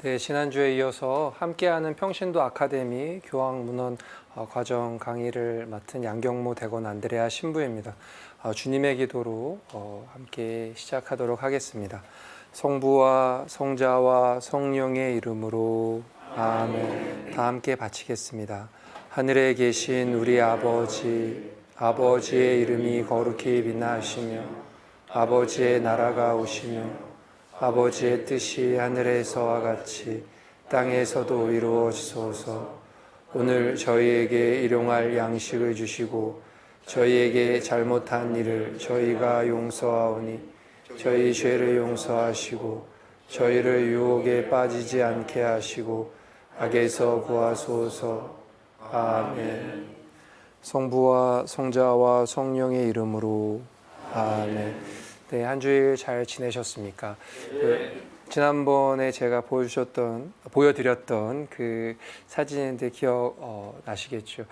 네, 지난주에 이어서 함께하는 평신도 아카데미 교황문헌 과정 강의를 맡은 양경모 대건 안드레아 신부입니다. 주님의 기도로 함께 시작하도록 하겠습니다. 성부와 성자와 성령의 이름으로 아멘. 다 함께 바치겠습니다. 하늘에 계신 우리 아버지, 아버지의 이름이 거룩히 빛나시며 아버지의 나라가 오시며 아버지의 뜻이 하늘에서와 같이 땅에서도 이루어지소서. 오늘 저희에게 일용할 양식을 주시고 저희에게 잘못한 일을 저희가 용서하오니 저희 죄를 용서하시고 저희를 유혹에 빠지지 않게 하시고 악에서 구하소서. 아멘. 성부와 성자와 성령의 이름으로 아멘. 네, 한 주일 잘 지내셨습니까? 지난번에 제가 보여드렸던 그 사진인데 나시겠죠?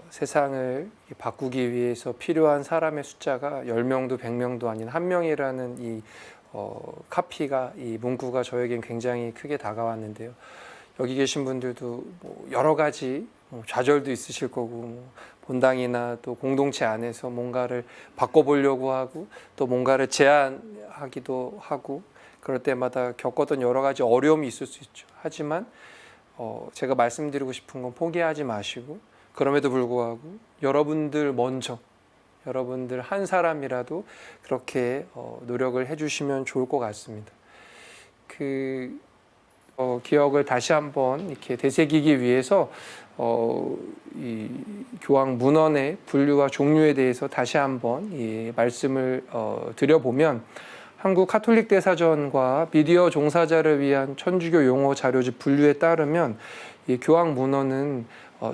세상을 바꾸기 위해서 필요한 사람의 숫자가 10명도 100명도 아닌 1명이라는 이 카피가, 이 문구가 저에겐 굉장히 크게 다가왔는데요. 여기 계신 분들도 여러 가지 좌절도 있으실 거고, 본당이나 또 공동체 안에서 뭔가를 바꿔보려고 하고 또 뭔가를 제안하기도 하고 그럴 때마다 겪었던 여러 가지 어려움이 있을 수 있죠. 하지만 제가 말씀드리고 싶은 건 포기하지 마시고, 그럼에도 불구하고 여러분들 먼저, 여러분들 한 사람이라도 그렇게 노력을 해주시면 좋을 것 같습니다. 기억을 다시 한번 이렇게 되새기기 위해서 이 교황 문헌의 분류와 종류에 대해서 다시 한번 이 말씀을 드려보면, 한국 카톨릭 대사전과 미디어 종사자를 위한 천주교 용어 자료집 분류에 따르면 이 교황 문헌은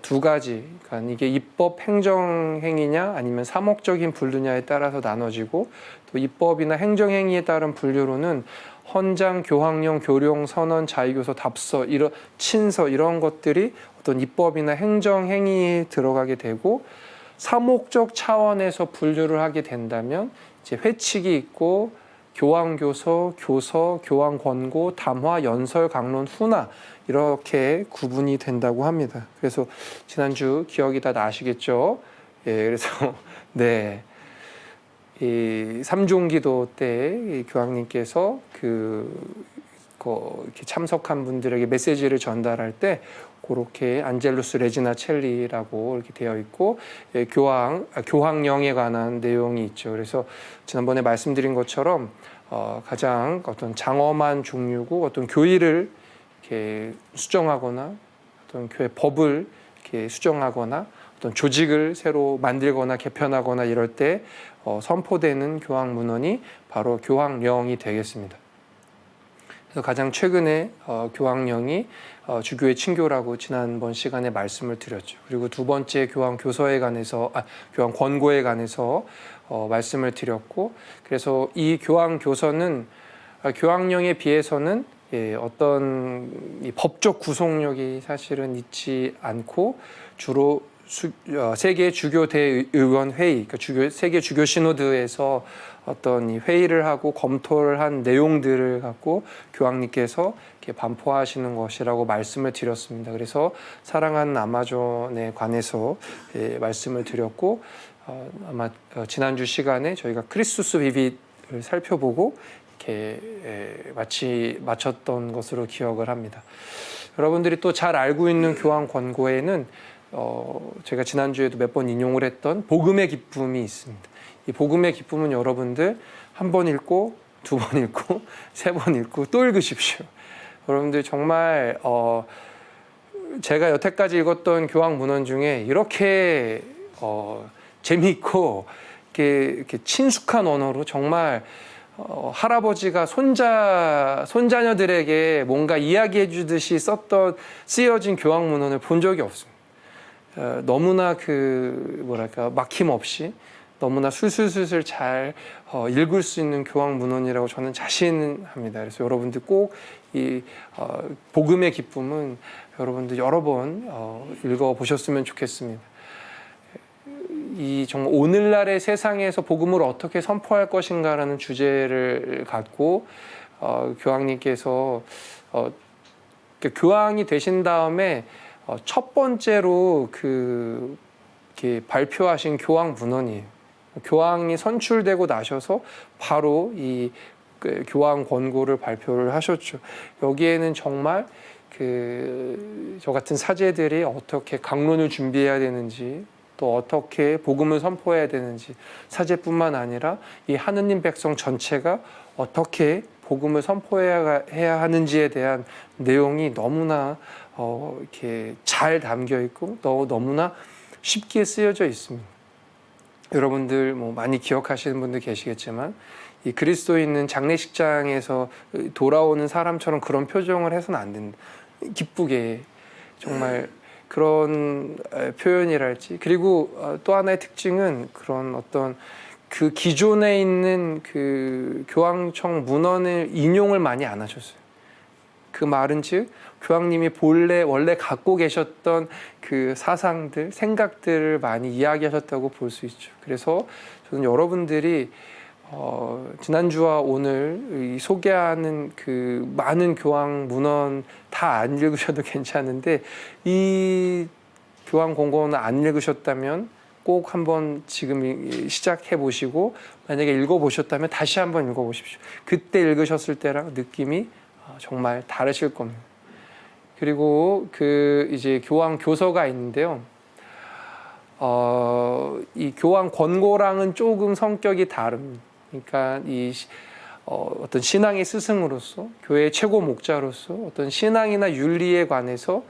두 가지, 그러니까 이게 입법 행정행위냐 아니면 사목적인 분류냐에 따라서 나눠지고, 또 입법이나 행정행위에 따른 분류로는 헌장, 교황령, 교령, 선언, 자의교서, 답서, 친서 이런 것들이 어떤 입법이나 행정행위에 들어가게 되고, 사목적 차원에서 분류를 하게 된다면 이제 회칙이 있고 교황교서, 교서, 교황권고, 담화, 연설, 강론, 훈화 이렇게 구분이 된다고 합니다. 그래서 지난주 기억이 다 나시겠죠? 예, 그래서 네. 이 삼종기도 때 교황님께서 이렇게 참석한 분들에게 메시지를 전달할 때 그렇게 안젤루스 레지나 첼리라고 이렇게 되어 있고, 교황령에 관한 내용이 있죠. 그래서 지난번에 말씀드린 것처럼 가장 어떤 장엄한 종류고, 어떤 교의를 이렇게 수정하거나 어떤 교회 법을 이렇게 수정하거나 어떤 조직을 새로 만들거나 개편하거나 이럴 때 선포되는 교황 문헌이 바로 교황령이 되겠습니다. 그래서 가장 최근에 교황령이 주교의 친교라고 지난번 시간에 말씀을 드렸죠. 그리고 두 번째 교황 교황 권고에 관해서 말씀을 드렸고, 그래서 이 교황 교서는 교황령에 비해서는 어떤 이 법적 구속력이 사실은 있지 않고, 주로 세계 주교 대의원 회의, 그러니까 세계 주교 시노드에서 어떤 이 회의를 하고 검토를 한 내용들을 갖고 교황님께서 이렇게 반포하시는 것이라고 말씀을 드렸습니다. 그래서 사랑하는 아마존에 관해서 말씀을 드렸고, 아마 지난주 시간에 저희가 크리스투스 비빗을 살펴보고 이렇게 마쳤던 것으로 기억을 합니다. 여러분들이 또 잘 알고 있는 교황 권고에는 제가 지난주에도 몇 번 인용을 했던 복음의 기쁨이 있습니다. 이 복음의 기쁨은 여러분들 한 번 읽고, 두 번 읽고, 세 번 읽고 또 읽으십시오. 여러분들 정말 제가 여태까지 읽었던 교황 문헌 중에 이렇게 재미있고 이렇게 친숙한 언어로 정말 할아버지가 손자녀들에게 뭔가 이야기해 주듯이 쓰여진 교황 문헌을 본 적이 없습니다. 너무나 막힘없이 너무나 술술술술 잘 읽을 수 있는 교황 문헌이라고 저는 자신합니다. 그래서 여러분들 꼭 이 복음의 기쁨은 여러분들 여러 번 읽어보셨으면 좋겠습니다. 이 정말 오늘날의 세상에서 복음을 어떻게 선포할 것인가라는 주제를 갖고 교황님께서 그러니까 교황이 되신 다음에 첫 번째로 이렇게 발표하신 교황 문헌이에요. 교황이 선출되고 나셔서 바로 이 교황 권고를 발표를 하셨죠. 여기에는 정말 저 같은 사제들이 어떻게 강론을 준비해야 되는지, 또 어떻게 복음을 선포해야 되는지, 사제뿐만 아니라 이 하느님 백성 전체가 어떻게 복음을 선포해야 하는지에 대한 내용이 너무나 이렇게 잘 담겨 있고 너무나 쉽게 쓰여져 있습니다. 여러분들 뭐 많이 기억하시는 분들 계시겠지만 이 그리스도인은 장례식장에서 돌아오는 사람처럼 그런 표정을 해서는 안 된다. 기쁘게 정말 그런 표현이랄지. 그리고 또 하나의 특징은 그런 어떤 그 기존에 있는 그 교황청 문헌을 인용을 많이 안 하셨어요. 그 말은 즉 교황님이 원래 갖고 계셨던 그 사상들, 생각들을 많이 이야기하셨다고 볼 수 있죠. 그래서 저는 여러분들이 지난주와 오늘 소개하는 그 많은 교황 문헌 다 안 읽으셔도 괜찮은데 이 교황 권고는 안 읽으셨다면 꼭 한번 지금 시작해 보시고 만약에 읽어보셨다면 다시 한번 읽어보십시오. 그때 읽으셨을 때랑 느낌이 정말 다르실 겁니다. 그리고 이제 교황 교서가 있는데요. 이 교황 권고랑은 조금 성격이 다릅니다. 그러니까 어떤 신앙의 스승으로서, 교회의 최고 목자로서 어떤 신앙이나 윤리에 관해서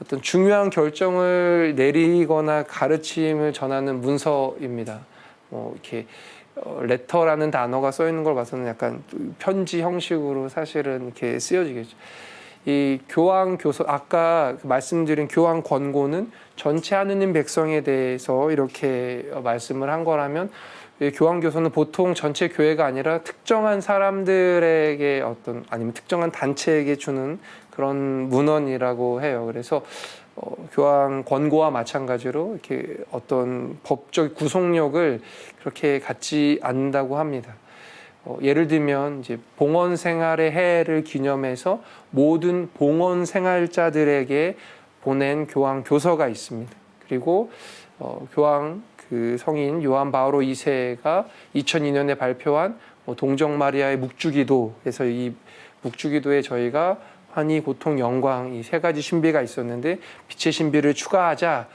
어떤 중요한 결정을 내리거나 가르침을 전하는 문서입니다. 이렇게 레터라는 단어가 써 있는 걸 봐서는 약간 편지 형식으로 사실은 이렇게 쓰여지겠죠. 이 교황 교서, 아까 말씀드린 교황 권고는 전체 하느님 백성에 대해서 이렇게 말씀을 한 거라면 교황 교서는 보통 전체 교회가 아니라 특정한 사람들에게 아니면 특정한 단체에게 주는 그런 문헌이라고 해요. 그래서 교황 권고와 마찬가지로 이렇게 어떤 법적 구속력을 그렇게 갖지 않는다고 합니다. 예를 들면 이제 봉헌 생활의 해를 기념해서 모든 봉헌 생활자들에게 보낸 교황 교서가 있습니다. 그리고 교황 성인 요한 바오로 2세가 2002년에 발표한 동정 마리아의 묵주기도에서 이 묵주기도에 저희가 환희, 고통, 영광 이 세 가지 신비가 있었는데 빛의 신비를 추가하자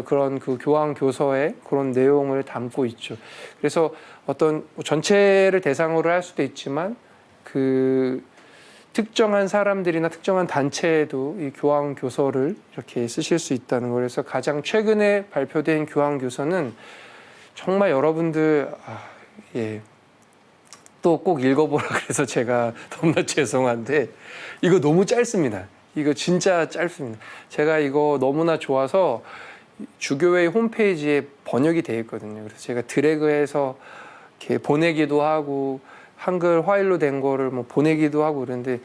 그런 그 교황 교서에 그런 내용을 담고 있죠. 그래서 어떤 전체를 대상으로 할 수도 있지만 그 특정한 사람들이나 특정한 단체에도 이 교황 교서를 이렇게 쓰실 수 있다는 거. 그래서 가장 최근에 발표된 교황 교서는 정말 여러분들 또 꼭 읽어보라 그래서 제가 너무나 죄송한데 이거 너무 짧습니다. 이거 진짜 짧습니다. 제가 이거 너무나 좋아서 주교회 홈페이지에 번역이 되어 있거든요. 그래서 제가 드래그해서 이렇게 보내기도 하고 한글 화일로 된 거를 보내기도 하고 그런데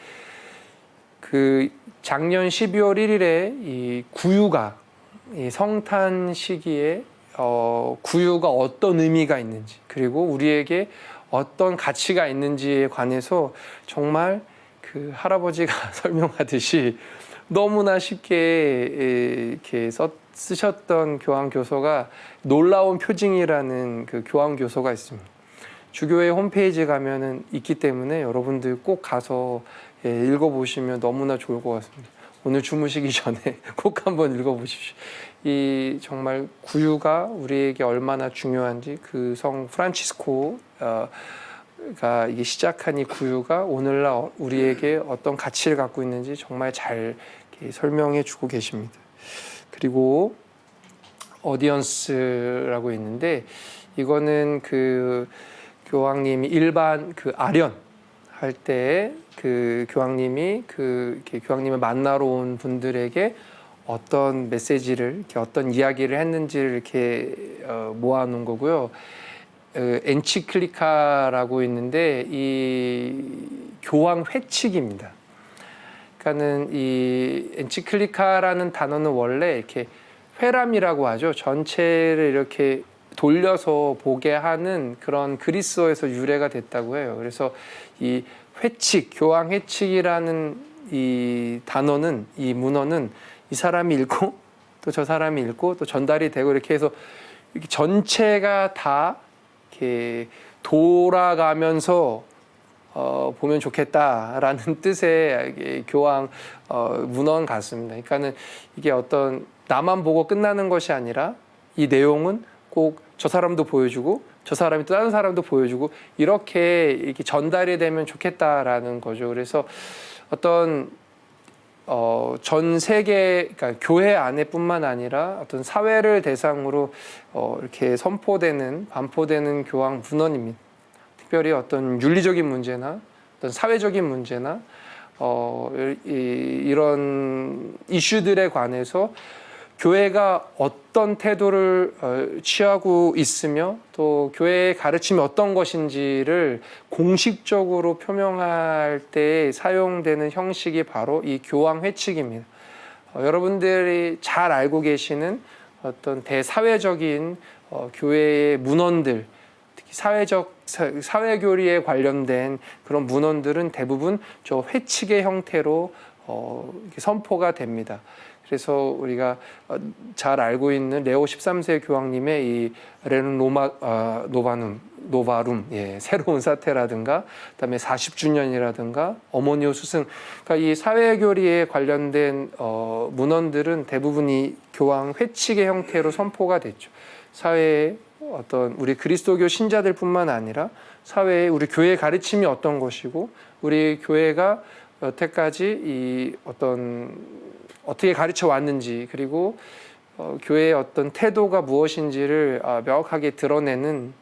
작년 12월 1일에 이 구유가 이 성탄 시기에 구유가 어떤 의미가 있는지 그리고 우리에게 어떤 가치가 있는지에 관해서 정말 그 할아버지가 설명하듯이 너무나 쉽게 이렇게 쓰셨던 교황 교서가 놀라운 표징이라는 그 교황 교서가 있습니다. 주교회 홈페이지 가면은 있기 때문에 여러분들 꼭 가서 읽어보시면 너무나 좋을 것 같습니다. 오늘 주무시기 전에 꼭 한번 읽어보십시오. 이 정말 구유가 우리에게 얼마나 중요한지 그 성 프란치스코가 이게 시작한 이 구유가 오늘날 우리에게 어떤 가치를 갖고 있는지 정말 잘 이렇게 설명해 주고 계십니다. 그리고 어디언스라고 있는데 이거는 그 교황님이 일반 아련 할 때 그 교황님이 이렇게 교황님을 만나러 온 분들에게 어떤 메시지를 이렇게 어떤 이야기를 했는지를 이렇게 모아놓은 거고요. 엔치클리카라고 있는데 이 교황 회칙입니다. 그러니까는 이 엔치클리카라는 단어는 원래 이렇게 회람이라고 하죠. 전체를 이렇게 돌려서 보게 하는 그런 그리스어에서 유래가 됐다고 해요. 그래서 이 회칙, 교황 회칙이라는 이 단어는, 이 문어는 이 사람이 읽고 또 저 사람이 읽고 또 전달이 되고 이렇게 해서 이렇게 전체가 다 이렇게 돌아가면서 보면 좋겠다라는 뜻의 교황 문헌 같습니다. 그러니까는 이게 어떤 나만 보고 끝나는 것이 아니라 이 내용은 꼭 저 사람도 보여주고 저 사람이 또 다른 사람도 보여주고 이렇게 전달이 되면 좋겠다라는 거죠. 그래서 어떤 전 세계, 그러니까 교회 안에뿐만 아니라 어떤 사회를 대상으로 이렇게 선포되는, 반포되는 교황 문헌입니다. 특별히 어떤 윤리적인 문제나 어떤 사회적인 문제나 이런 이슈들에 관해서 교회가 어떤 태도를 취하고 있으며 또 교회의 가르침이 어떤 것인지를 공식적으로 표명할 때 사용되는 형식이 바로 이 교황 회칙입니다. 여러분들이 잘 알고 계시는 어떤 대사회적인 교회의 문헌들, 특히 사회교리에 관련된 그런 문헌들은 대부분 저 회칙의 형태로 이렇게 선포가 됩니다. 그래서 우리가 잘 알고 있는 레오 13세 교황님의 이 레는 노바룸, 새로운 사태라든가, 그다음에 40주년이라든가, 어머니오 수승, 그러니까 이 사회교리에 관련된 문헌들은 대부분 이 교황 회칙의 형태로 선포가 됐죠. 사회에 어떤 우리 그리스도교 신자들뿐만 아니라 사회에 우리 교회의 가르침이 어떤 것이고, 우리 교회가 여태까지 이 어떻게 가르쳐 왔는지, 그리고 교회의 어떤 태도가 무엇인지를 명확하게 드러내는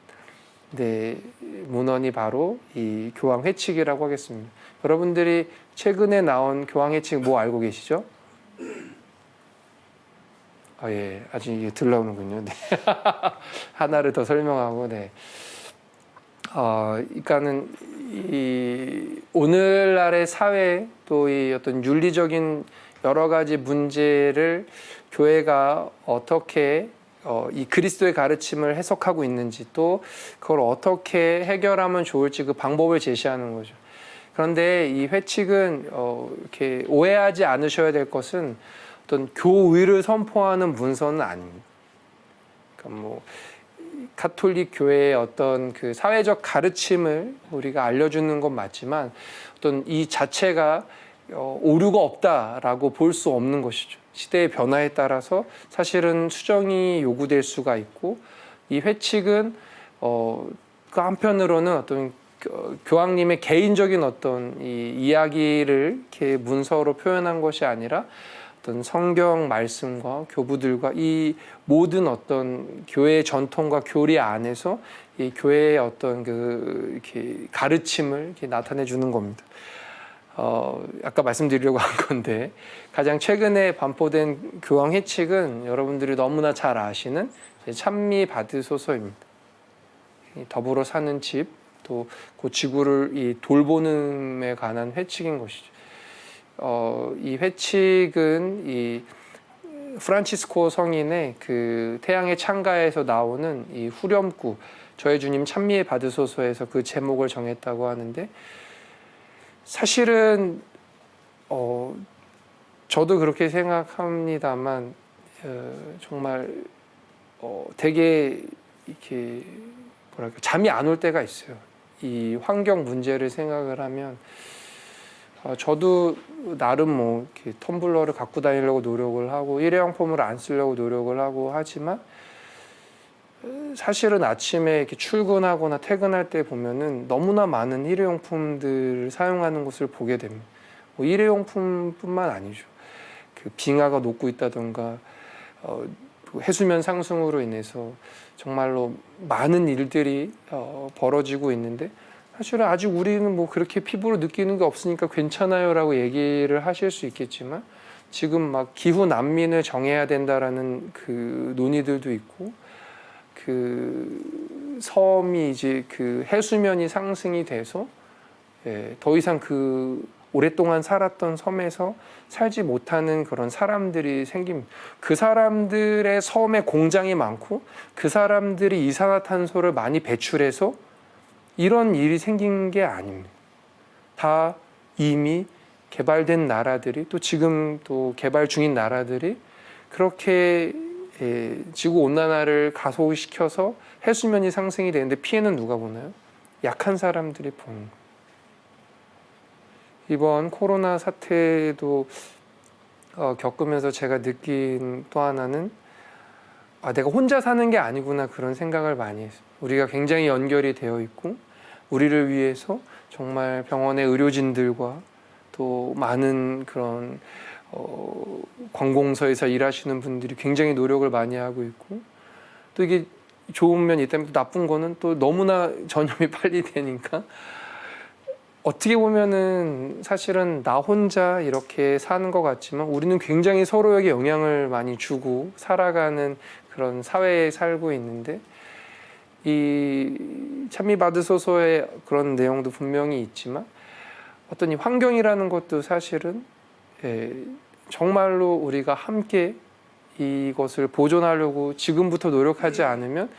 문헌이 바로 이 교황 회칙이라고 하겠습니다. 여러분들이 최근에 나온 교황 회칙 뭐 알고 계시죠? 예, 아직 이게 들러오는군요. 네. 하나를 더 설명하고, 네. 그러니까는 이 오늘날의 사회 또 이 어떤 윤리적인 여러 가지 문제를 교회가 어떻게 이 그리스도의 가르침을 해석하고 있는지, 또 그걸 어떻게 해결하면 좋을지 그 방법을 제시하는 거죠. 그런데 이 회칙은 이렇게 오해하지 않으셔야 될 것은 어떤 교의를 선포하는 문서는 아닙니다. 그러니까 뭐 가톨릭 교회의 어떤 그 사회적 가르침을 우리가 알려주는 건 맞지만 어떤 이 자체가 오류가 없다라고 볼 수 없는 것이죠. 시대의 변화에 따라서 사실은 수정이 요구될 수가 있고, 이 회칙은 그 한편으로는 어떤 교황님의 개인적인 어떤 이 이야기를 이렇게 문서로 표현한 것이 아니라 어떤 성경 말씀과 교부들과 이 모든 어떤 교회의 전통과 교리 안에서 이 교회의 어떤 이렇게 가르침을 이렇게 나타내 주는 겁니다. 아까 말씀드리려고 한 건데, 가장 최근에 반포된 교황 회칙은 여러분들이 너무나 잘 아시는 찬미 받으소서입니다. 더불어 사는 집, 또 그 지구를 이 돌보는에 관한 회칙인 것이죠. 이 회칙은 이 프란치스코 성인의 그 태양의 창가에서 나오는 이 후렴구, 저의 주님 찬미에 받으소서에서 그 제목을 정했다고 하는데, 사실은 저도 그렇게 생각합니다만 정말 되게 이렇게 뭐랄까 잠이 안 올 때가 있어요. 이 환경 문제를 생각을 하면 저도 나름 뭐 이렇게 텀블러를 갖고 다니려고 노력을 하고 일회용품을 안 쓰려고 노력을 하고 하지만, 사실은 아침에 이렇게 출근하거나 퇴근할 때 보면은 너무나 많은 일회용품들을 사용하는 것을 보게 됩니다. 뭐 일회용품뿐만 아니죠. 그 빙하가 녹고 있다던가 해수면 상승으로 인해서 정말로 많은 일들이 벌어지고 있는데, 사실은 아직 우리는 뭐 그렇게 피부로 느끼는 게 없으니까 괜찮아요라고 얘기를 하실 수 있겠지만, 지금 막 기후 난민을 정해야 된다라는 그 논의들도 있고, 그 섬이 이제 그 해수면이 상승이 돼서 더 이상 그 오랫동안 살았던 섬에서 살지 못하는 그런 사람들이 생깁니다. 그 사람들의 섬에 공장이 많고 그 사람들이 이산화탄소를 많이 배출해서 이런 일이 생긴 게 아닙니다. 다 이미 개발된 나라들이 또 지금 또 개발 중인 나라들이 그렇게 지구 온난화를 가속시켜서 해수면이 상승이 되는데 피해는 누가 보나요? 약한 사람들이 보는 거예요. 이번 코로나 사태도 겪으면서 제가 느낀 또 하나는 내가 혼자 사는 게 아니구나 그런 생각을 많이 했어요. 우리가 굉장히 연결이 되어 있고 우리를 위해서 정말 병원의 의료진들과 또 많은 그런 관공서에서 일하시는 분들이 굉장히 노력을 많이 하고 있고 또 이게 좋은 면이 있다면 또 나쁜 거는 또 너무나 전염이 빨리 되니까 어떻게 보면은 사실은 나 혼자 이렇게 사는 것 같지만 우리는 굉장히 서로에게 영향을 많이 주고 살아가는 그런 사회에 살고 있는데 이 찬미 받으소서의 그런 내용도 분명히 있지만 어떤 이 환경이라는 것도 사실은 정말로 우리가 함께 이것을 보존하려고 지금부터 노력하지 않으면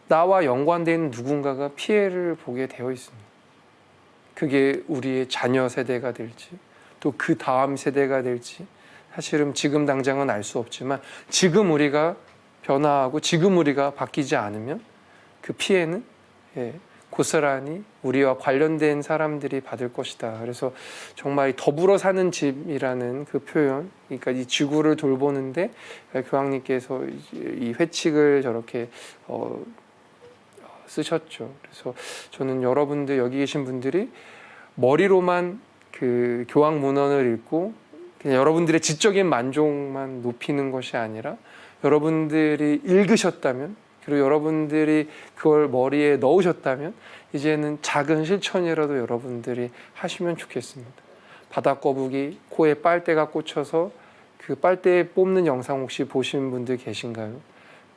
나와 연관되어 있는 누군가가 피해를 보게 되어 있습니다. 그게 우리의 자녀 세대가 될지 또 그 다음 세대가 될지 사실은 지금 당장은 알 수 없지만 지금 우리가 변화하고 지금 우리가 바뀌지 않으면 그 피해는 고스란히 우리와 관련된 사람들이 받을 것이다. 그래서 정말 더불어 사는 집이라는 그 표현, 그러니까 이 지구를 돌보는데 교황님께서 이 회칙을 저렇게 쓰셨죠. 그래서 저는 여러분들 여기 계신 분들이 머리로만 그 교황 문헌을 읽고 그냥 여러분들의 지적인 만족만 높이는 것이 아니라 여러분들이 읽으셨다면 그리고 여러분들이 그걸 머리에 넣으셨다면 이제는 작은 실천이라도 여러분들이 하시면 좋겠습니다. 바닥거북이 코에 빨대가 꽂혀서 그 빨대 뽑는 영상 혹시 보신 분들 계신가요?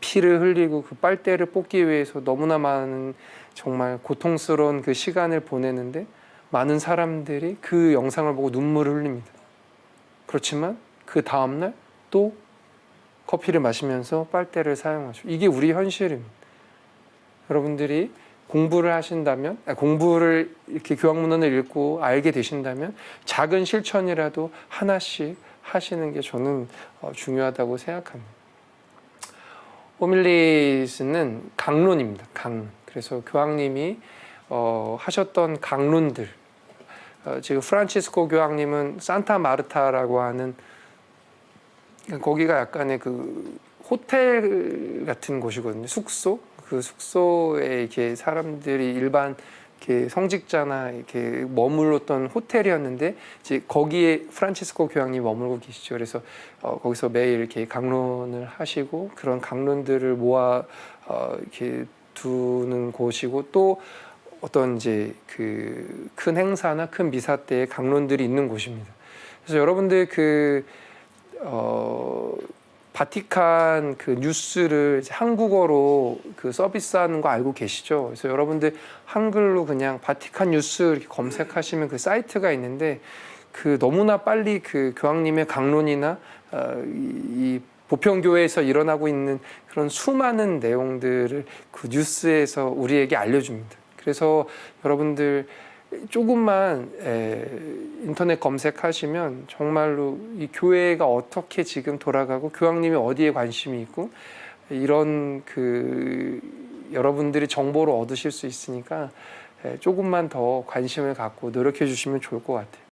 피를 흘리고 그 빨대를 뽑기 위해서 너무나 많은 정말 고통스러운 그 시간을 보내는데 많은 사람들이 그 영상을 보고 눈물을 흘립니다. 그렇지만 그 다음날 또 커피를 마시면서 빨대를 사용하죠. 이게 우리 현실입니다. 여러분들이 공부를 하신다면, 공부를 이렇게 교황문헌을 읽고 알게 되신다면 작은 실천이라도 하나씩 하시는 게 저는 중요하다고 생각합니다. 호밀리스는 강론입니다. 강론. 그래서 교황님이 하셨던 강론들. 지금 프란치스코 교황님은 산타 마르타라고 하는 거기가 약간의 그 호텔 같은 곳이거든요. 숙소. 그 숙소에 이렇게 사람들이 일반 이렇게 성직자나 이렇게 머물렀던 호텔이었는데 이제 거기에 프란치스코 교황님이 머물고 계시죠. 그래서 거기서 매일 이렇게 강론을 하시고 그런 강론들을 모아 이렇게 두는 곳이고 또 어떤 이제 그 큰 행사나 큰 미사 때에 강론들이 있는 곳입니다. 그래서 여러분들 바티칸 그 뉴스를 한국어로 그 서비스하는 거 알고 계시죠? 그래서 여러분들 한글로 그냥 바티칸 뉴스 이렇게 검색하시면 그 사이트가 있는데 그 너무나 빨리 그 교황님의 강론이나 이 보편교회에서 일어나고 있는 그런 수많은 내용들을 그 뉴스에서 우리에게 알려줍니다. 그래서 여러분들 조금만 인터넷 검색하시면 정말로 이 교회가 어떻게 지금 돌아가고 교황님이 어디에 관심이 있고 이런 그 여러분들이 정보를 얻으실 수 있으니까 조금만 더 관심을 갖고 노력해 주시면 좋을 것 같아요.